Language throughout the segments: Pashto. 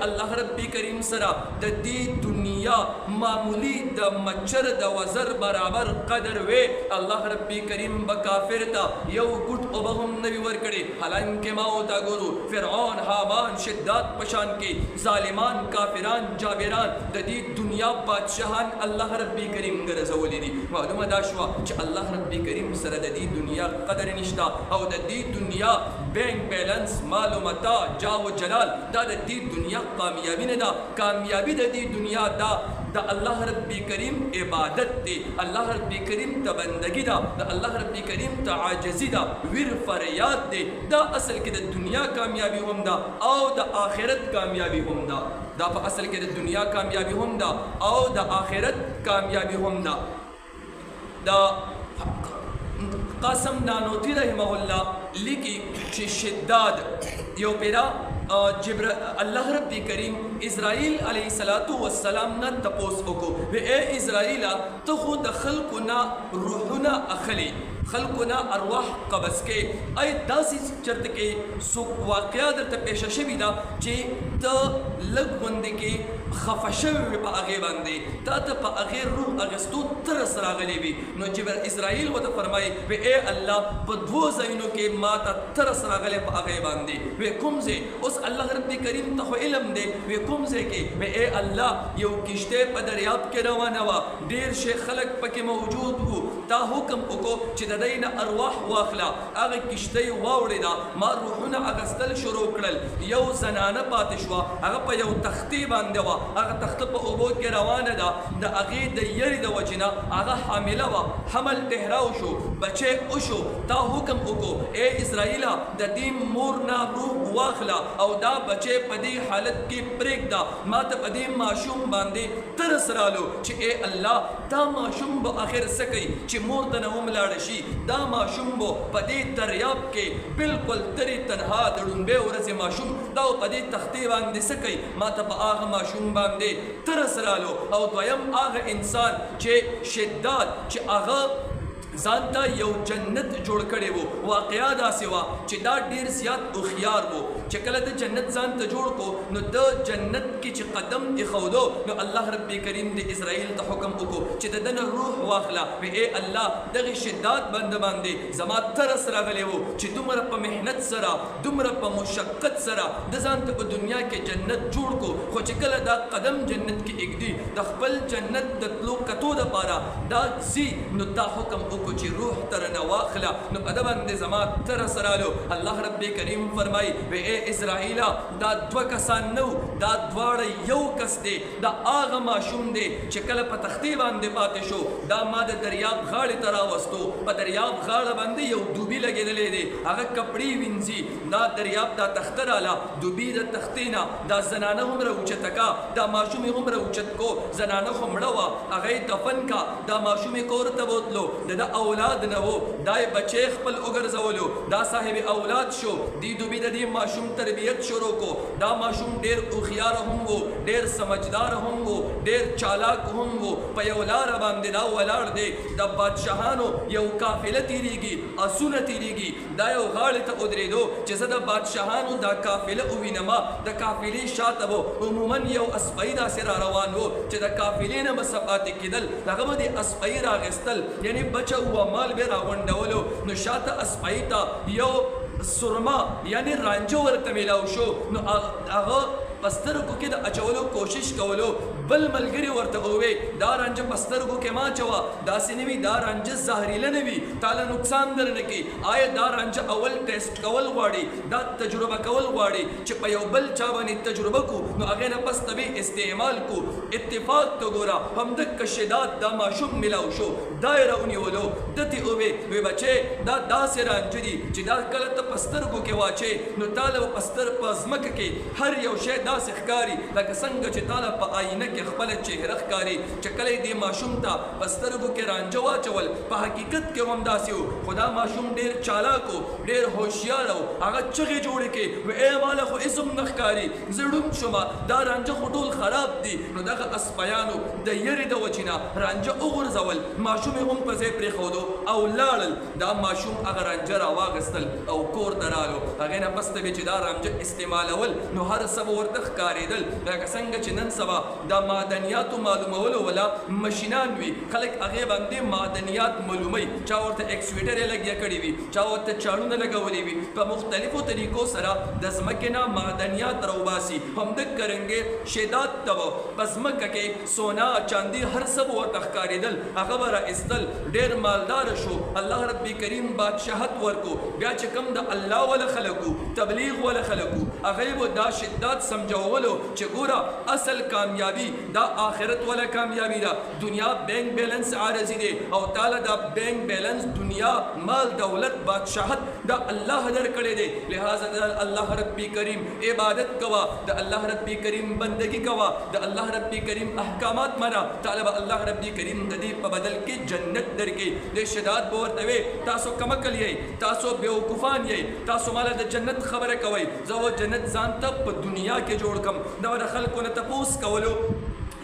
الله رب کریم سره د دې دنیا معمولی د مچر د وزر برابر قدر وي الله رب کریم به کافر ته یو ګټ او به هم نه وي ورکړي حالانکه ما ورته ګورو فرعون هامان شداد پشان کې ظالمان کافران جابران د دې دنیا بادشاهان الله رب کریم ګرځولي دي معلومه دا شوه چې الله رب کریم سره د دې دنیا قدر نشته او د دې دنیا بینک بیلنس مال و متاع جاه و جلال دا د دې دنیا کامیابی نه ده کامیابی د دې دنیا دا د الله رب کریم عبادت دی الله رب کریم ته بندگی ده د الله رب کریم ته عاجزی ده ویر فریاد دی دا اصل کې د دنیا کامیابی هم ده او د آخرت کامیابی هم ده دا په اصل کې د دنیا کامیابی هم ده او د آخرت کامیابی هم ده دا قاسم نانوتی رحمه الله لیکي چې شداد یو پیرا الله رب کریم اسرائیل علیه السلام نه تپوس وکړو و اے اسرائیل ته خو د خلقنا روحنا اخلي خلقنا ارواح قبض کې ای داسې چرته کې سو واقعیا درته پیښه شوې ده چې ته لږ باندې کې خفه شوی په هغې باندې تا ته په هغې روح اخیستو ترس راغلی وي نو جبر اسرائیل ورته فرمایي وی ای الله په دوو ځایونو کې ما ته ترس راغلی په هغې باندې وی کوم ځای اوس الله رب کریم ته خو علم دی وی کوم ځای کې وی ای الله یو کشتۍ په دریاب کې روانه وه ډېر شي خلک پکې موجود وو تا حکم وکړو چې د دوی نه ارواح واخله هغه کشتۍ واوړېده ما روحونه اخیستل شروع کړل یو زنانه پاتې شوه هغه په یو تختې باندې وه هغه تخته په اوبو کې روانه ده د هغې د یرې د وجې نه هغه حامله وه حمل ټهراو شو بچی وشو تا حکم وکړو ای اسرائیله د دې مور نه روح واخله او دا بچی په دې حالت کې پرېږده ما ته په دې ماشوم باندې ترس رالو چې ای الله دا ماشوم به آخر څه کوي چې مور ته نه وملاړه شي دا ماشوم به په دې دریاب کې بالکل ترې تنها د ړومبۍ ورځې ماشوم دا په دې تختې باندې څه کوي ما ته په هغه ماشوم باندې ترس رالو او دویم هغه انسان چې شداد چې هغه ځان ته یو جنت جوړ کړی وو واقعیا داسې وه چې دا ډېر زیات هوښیار وو چې کله د جنت ځان ته جوړ کو نو د جنت کې چې قدم ایښودو نو الله رب کریم د اسرائیل ته حکم وکړو چې د ده نه روح واخله وی ای الله دغې شداد بنده باندې زما ترس راغلی وو چې دومره په محنت سره دومره په مشقت سره د ځان ته په دنیا کې جنت جوړ کو خو چې کله دا قدم جنت کې ایږدي د خپل جنت د تلو کتو دپاره دا ځي نو دا حکم وکړو چې روح تر نه واخله نو په ده باندې زما ترس رالو الله رب کریم فرمایي وی ای اسرائیله دا دوه کسان نه دا دواړه یو کس دی دا هغه ماشوم دی چې کله په تختې باندې پاتې شو دا ما د دریاب غاړې ته راوستو په دریاب غاړه باندې یو دوبي لګېدلی دی هغه کپړې وینځي دا دریاب دا تخته راله دوبي د تختې نه دا زنانه هم راوچته کا دا ماشوم یې هم راوچت کو زنانه خو مړه وه هغه یې دفن کا دا ماشوم یې کور ته بوتلو د ده اولاد نه و دا یې بچی خپل وګرځولو دا صاحب اولاد شو دی دوبي د دې ماشوم تربیت شروع کو دا ماشوم ډېر هوښیار هم و ډېر سمجدار هم و ډېر چالاک هم و په یو لاره باندې دا ولاړ دی د بادشاهانو یو قافله تیریږي اسونه تیریږي دا یو غاړې ته ودرېدو چې زه د بادشاهانو دا قافله ووینم د قافلې شاته و عموما یو اسپی داسې را روان و چې د قافلې نه به څه پاتې کېدل هغه به د اسپی راغېستل یعنې بچه و مال به راغونډولو نو شاته اسپی ته یو سرما یعنی رانجه ورته میلاو شو نو هغه په سترګو کې د اچولو کوشش کولو بل ملګري ورته ووې دا رانجه په سترګو کې مه اچوه داسې نه وي دا رانجه زهریله نه وي تاله نقصان در نه کړي آیا دا رانجه اول ټیسټ کول غواړي دا تجربه کول غواړي چې په یو بل چا باندې تجربه کو نو هغې نه پس ته به استعمال کو اتفاق ته ګوره همدغه شداد دا ماشوم میلاو شو دا یې راونیولو ده ته ووې وی بچې دا داسې رانجه دي چې دا کله ته په سترګو کې واچې نو تاله په ځمکه کې هر یو شی داسې ښکاري لکه څنګه چې تاله په آینه کې خپله چهره ښکاري چې کله یې دې ماشوم ته په سترګو کې رانجه واچول په حقیقت کې هم داسې و خو دا ماشوم ډېر چالاک و ډېر هوښیار و هغه چغې جوړې کړې وی ای ماله خو هېڅ هم نه ښکاري زه ړوند شومه دا رانجه خو ټول خراب دي نو دغه اسپیانو د یرې د وجې نه رانجه وغورځول ماشوم یې هم په ځای پرېښودو او لاړل دا ماشوم هغه رانجه راواغېستل او کور ته رالو هغې نه پس ته چې دا رانجه استعمالول نو هر څه به ورته ښکارېدل لکه څنګه چې نن سبا دا معدنیاتو معلومولو ولا مشینان وي خلک هغې باندې معدنیات معلوموي چا ورته اکسویټر یې لګیا کړي وي چا ورته چاړونه لګولي وي په مختلفو طریقو سره د ځمکې نه معدنیات راوباسي همدغه رنګې شداد ته به په ځمکه کې سونا چاندي هر څه به ورته ښکارېدل هغه به راایستل ډېر مالدار شو الله رب کریم بادشاهت ورکو بیا چې کوم د الله ولا خلقو تبلیغ ولا خلقو هغه به دا شدت سمجھولو چې ګوره اصل کامیابی دا آخرت ولا کامیابی دا دنیا بینک بیلنس عارضی دی او تعالی دا بینک بیلنس دنیا مال دولت بادشاہت دا اللہ در کړی دی لہذا دا اللہ رب کریم عبادت کوا دا اللہ رب کریم بندگی کوا دا اللہ رب کریم احکامات منا تعالی با اللہ رب کریم د دې په بدل کې جنت درکې د شداد به ورته وي تاسو کمکل یې تاسو بیوقوفان یې تاسو مال د جنت خبره کوئ زه جنت ځان ته په دنیا کې جوړ کم دا د خلکو نه تپوس کولو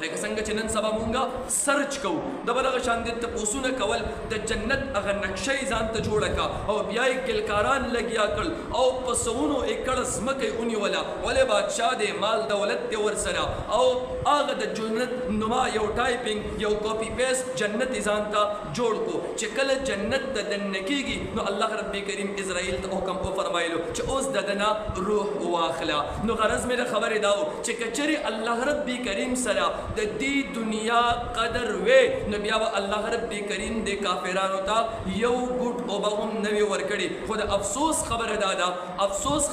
لکه څنګه چې نن سبا مونږه سرچ کوو د بل هغه شان دي تپوسونه کول د جنت هغه نقشه یې ځان ته جوړه کا او بیا یې ګلکاران لګیا کړل او په سونو ایکړ ځمکه یې ونیوله ولې بادشاه دی مال دولت دی ورسره او هغه د جنت نما یو ټایپینګ یو کاپی پیسټ جنت یې ځان ته جوړ کو چې کله جنت ته دننه کېږي نو الله رب کریم اسرائیل ته حکم وفرمایلو چې اوس د دنا روح واخله نو غرض مې خبرې دا و چې کچري الله رب کریم سره د دې دنیا قدر وې نو بیا الله رب کریم د کافرانو ته یو ګوټ او به هم نوی ورکړي خو د افسوس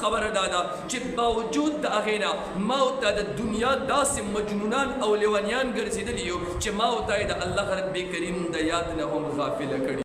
خبره دا چې باوجود د هغې نه ما ورته د دنیا داسې مجنونان او لیونیان ګرځېدلي یو چې ما ورته د الله رب کریم د یاد نه هم غافله کړي